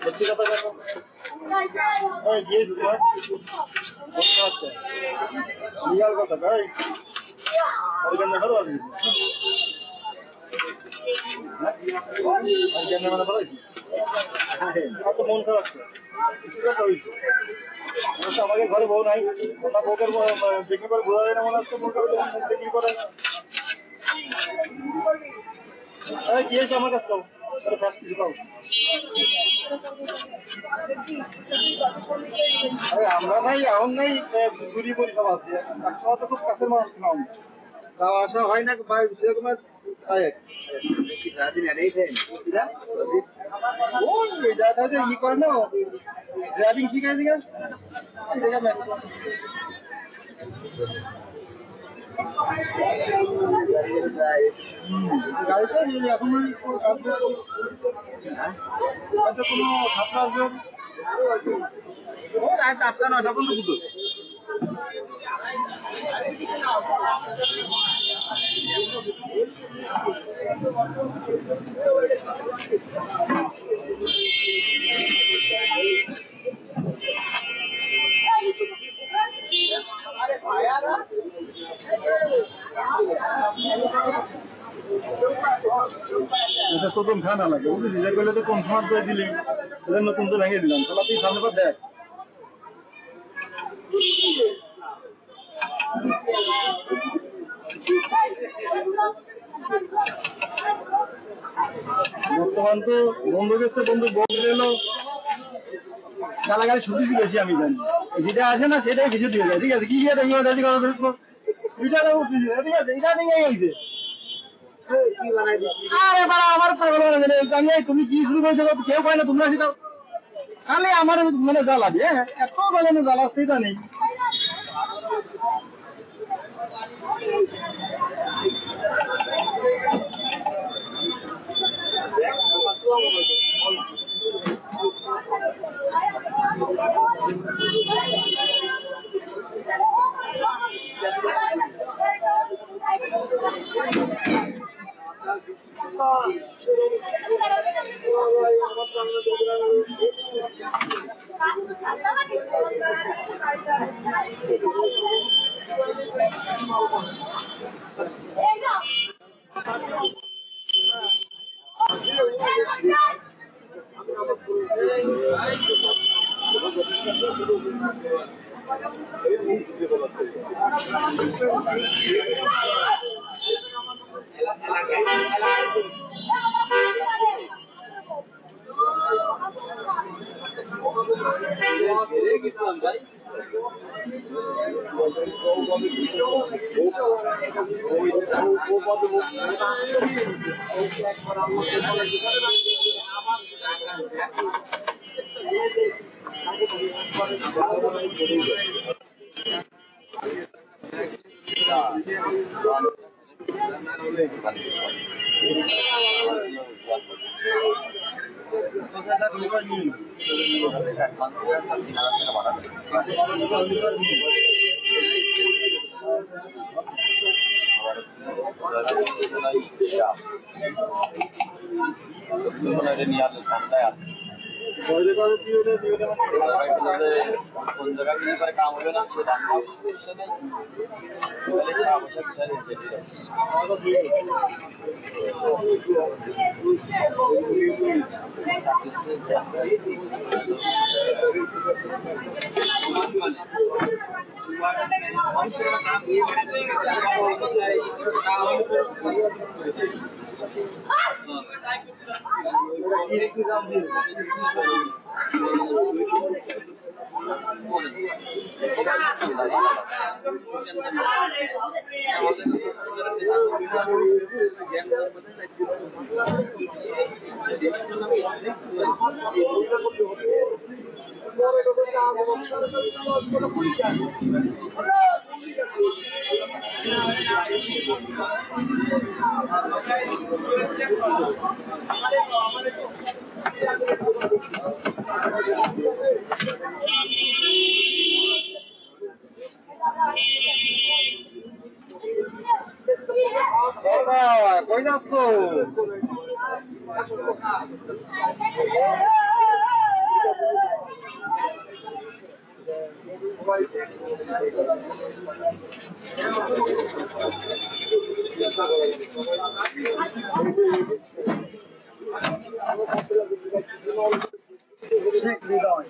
সত্যি কথা দেখো গিয়েছি তোমার লিগাল কথা ভাই মানে মন খারাপ হয়েছে আমাকে ঘরে বউ নাই ওটা বউকে বিক্রি করে বোঝা যায় না মনে হচ্ছে বিক্রি করে কি হয়েছে আমার কাছে আমরা ভাই এখন নেই দূরি করি সব আছি একসময় তো খুব কাছের মানুষ ছিলাম যাওয়া আসা হয় না ভাই সেরকম ই করে না ড্রাইভিং শিখাই দিকে গাড়িতে এখন হয়তো কোনো ছাত্র আসবে রাত 8টা 9টা পর্যন্ত দুটো এটা প্রথম খানা লাগে বুঝলি যে করলে তো কোন সময় করে দিলি এদের নতুন তো ভেঙে দিলাম তাহলে তুই সামনে পর দেখ বর্তমান তো বন্ধু গেছে বন্ধু বন্ধু এলো গালাগালি শুনতে বেশি আমি জানি যেটা আসে না সেটাই বেশি দিয়ে যায় ঠিক আছে কি ঠিক আছে এটা নিয়ে গেছে তুমি কি শুরু করেছো কেউ পাই না তোমরা সেটা খালি আমার মানে জ্বালাবি হ্যাঁ এত জ্বালানো জ্বালাচ্ছে এটা নেই काम हो ना শেখ হৃদয়